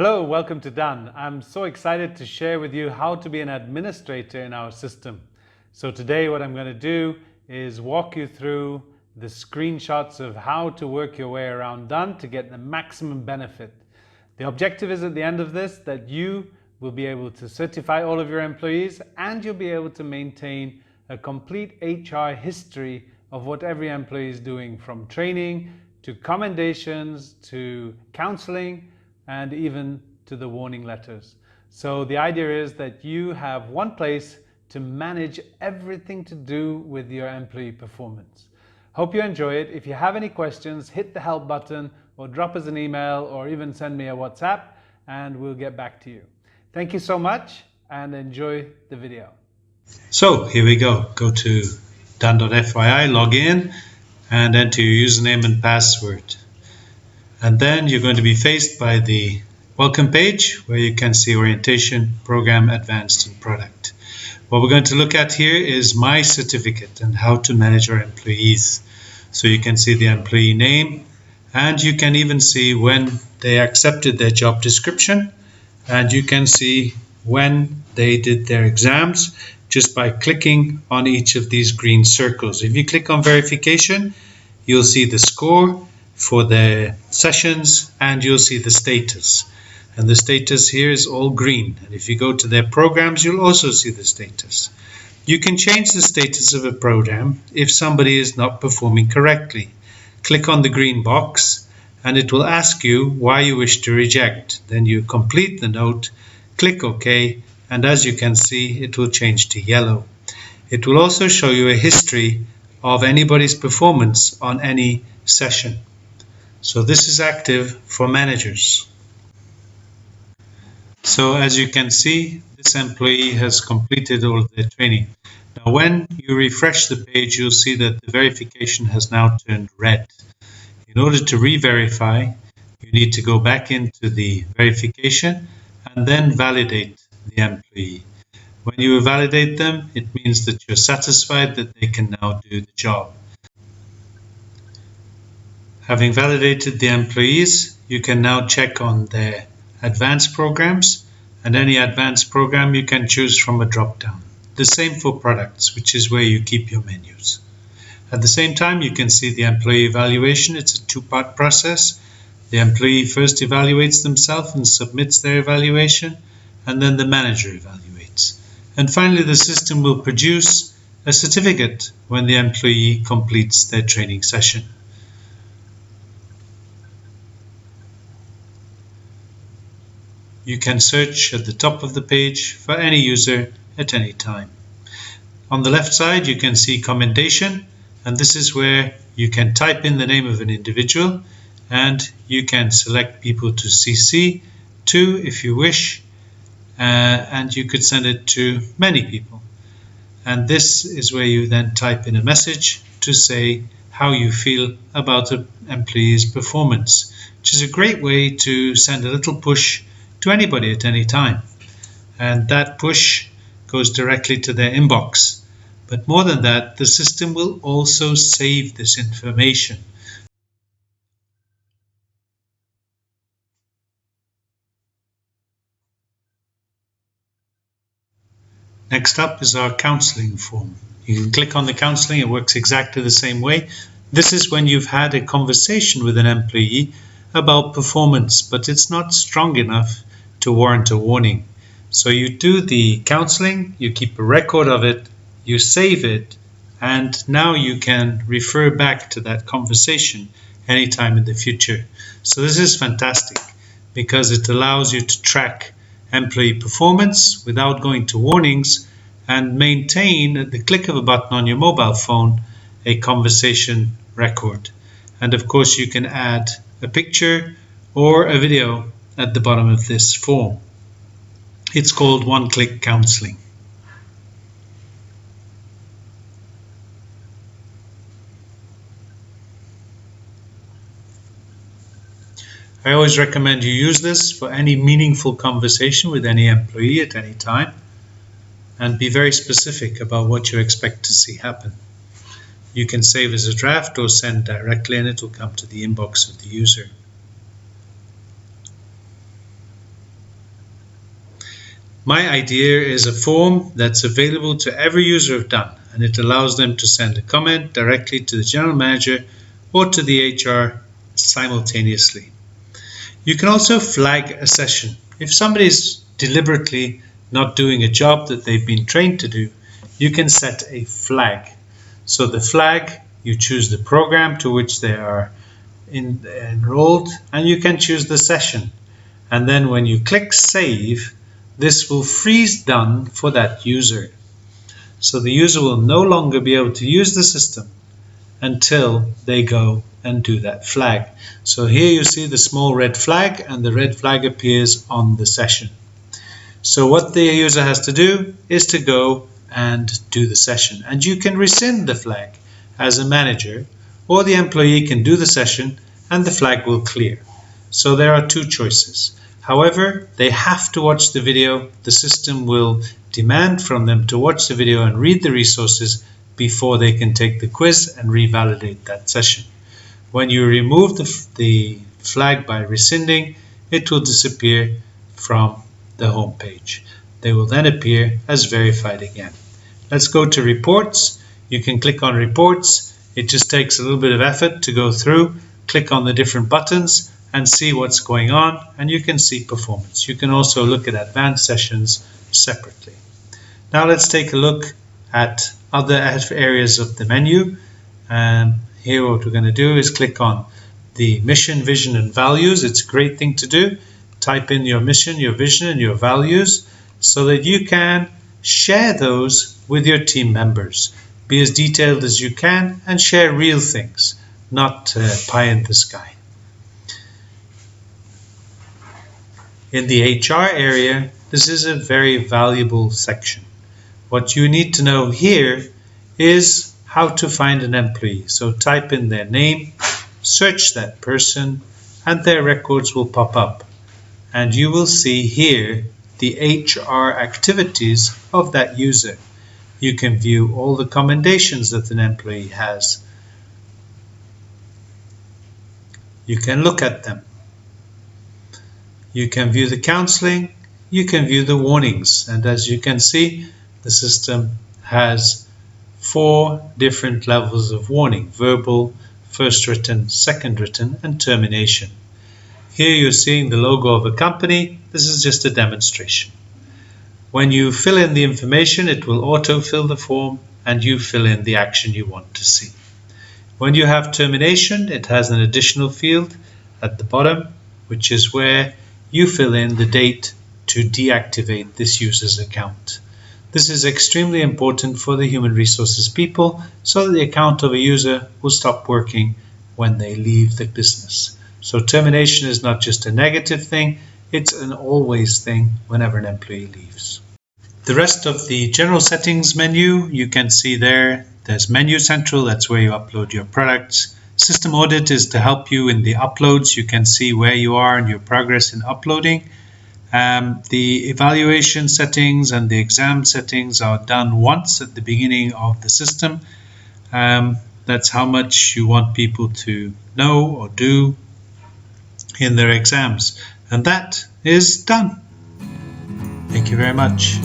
Hello, welcome to Dan. I'm so excited to share with you how to be an administrator in our system. So today what I'm going to do is walk you through the screenshots of how to work your way around Dan to get the maximum benefit. The objective is at the end of this that you will be able to certify all of your employees and you'll be able to maintain a complete HR history of what every employee is doing, from training to commendations to counseling and even to the warning letters. So the idea is that you have one place to manage everything to do with your employee performance. Hope you enjoy it. If you have any questions, hit the help button or drop us an email or even send me a WhatsApp and we'll get back to you. Thank you so much and enjoy the video. So here we go. Go to dan.fyi, log in and enter your username and password. And then you're going to be faced by the welcome page where you can see orientation, program, advanced, and product. What we're going to look at here is my certificate and how to manage our employees. So you can see the employee name and you can even see when they accepted their job description, and you can see when they did their exams just by clicking on each of these green circles. If you click on verification, you'll see the score for the sessions and you'll see the status, and the status here is all green. And if you go to their programs, you'll also see the status. You can change the status of a program if somebody is not performing correctly. Click on the green box and it will ask you why you wish to reject. Then you complete the note, click OK, and as you can see, it will change to yellow. It will also show you a history of anybody's performance on any session. So this is active for managers. So as you can see, this employee has completed all of their training. Now when you refresh the page, you'll see that the verification has now turned red. In order to re-verify, you need to go back into the verification and then validate the employee. When you validate them, it means that you're satisfied that they can now do the job. Having validated the employees, you can now check on their advanced programs, and any advanced program you can choose from a drop-down. The same for products, which is where you keep your menus. At the same time, you can see the employee evaluation. It's a two-part process. The employee first evaluates themselves and submits their evaluation, and then the manager evaluates. And finally, the system will produce a certificate when the employee completes their training session. You can search at the top of the page for any user at any time. On the left side, you can see commendation, and this is where you can type in the name of an individual and you can select people to CC to if you wish, and you could send it to many people. And this is where you then type in a message to say how you feel about the employee's performance, which is a great way to send a little push to anybody at any time, and that push goes directly to their inbox. But more than that, the system will also save this information. Next up is our counseling form. You can click on the counseling, it works exactly the same way. This is when you've had a conversation with an employee about performance, but it's not strong enough to warrant a warning. So you do the counseling, you keep a record of it, you save it, and now you can refer back to that conversation anytime in the future. So this is fantastic because it allows you to track employee performance without going to warnings and maintain at the click of a button on your mobile phone a conversation record. And of course you can add a picture or a video at the bottom of this form. It's called one-click counseling. I always recommend you use this for any meaningful conversation with any employee at any time, and be very specific about what you expect to see happen. You can save as a draft or send directly and it will come to the inbox of the user. My idea is a form that's available to every user of Done, and it allows them to send a comment directly to the general manager or to the HR simultaneously. You can also flag a session. If somebody is deliberately not doing a job that they've been trained to do, you can set a flag. So the flag, you choose the program to which they are enrolled, and you can choose the session. And then when you click save, this will freeze Done for that user. So the user will no longer be able to use the system until they go and do that flag. So here you see the small red flag, and the red flag appears on the session. So what the user has to do is to go and do the session. And you can rescind the flag as a manager, or the employee can do the session and the flag will clear. So there are two choices. However, they have to watch the video. The system will demand from them to watch the video and read the resources before they can take the quiz and revalidate that session. When you remove the flag by rescinding, it will disappear from the home page. They will then appear as verified again. Let's go to reports. You can click on reports. It just takes a little bit of effort to go through, click on the different buttons and see what's going on, and you can see performance. You can also look at advanced sessions separately. Now let's take a look at other areas of the menu. Here what we're going to do is click on the mission, vision and values. It's a great thing to do. Type in your mission, your vision and your values so that you can share those with your team members. Be as detailed as you can and share real things, not pie in the sky. In the HR area, this is a very valuable section. What you need to know here is how to find an employee. So type in their name, search that person, and their records will pop up. And you will see here the HR activities of that user. You can view all the commendations that an employee has. You can look at them. You can view the counseling. You can view the warnings. And as you can see, the system has 4 different levels of warning: verbal, first written, second written, and termination. Here you're seeing the logo of a company. This is just a demonstration. When you fill in the information, it will auto-fill the form and you fill in the action you want to see. When you have termination, it has an additional field at the bottom, which is where you fill in the date to deactivate this user's account. This is extremely important for the human resources people so that the account of a user will stop working when they leave the business. So termination is not just a negative thing, it's an always thing whenever an employee leaves. The rest of the general settings menu, you can see there's Menu Central, that's where you upload your products. System Audit is to help you in the uploads. You can see where you are and your progress in uploading. The evaluation settings and the exam settings are done once at the beginning of the system. That's how much you want people to know or do in their exams. And that is done. Thank you very much.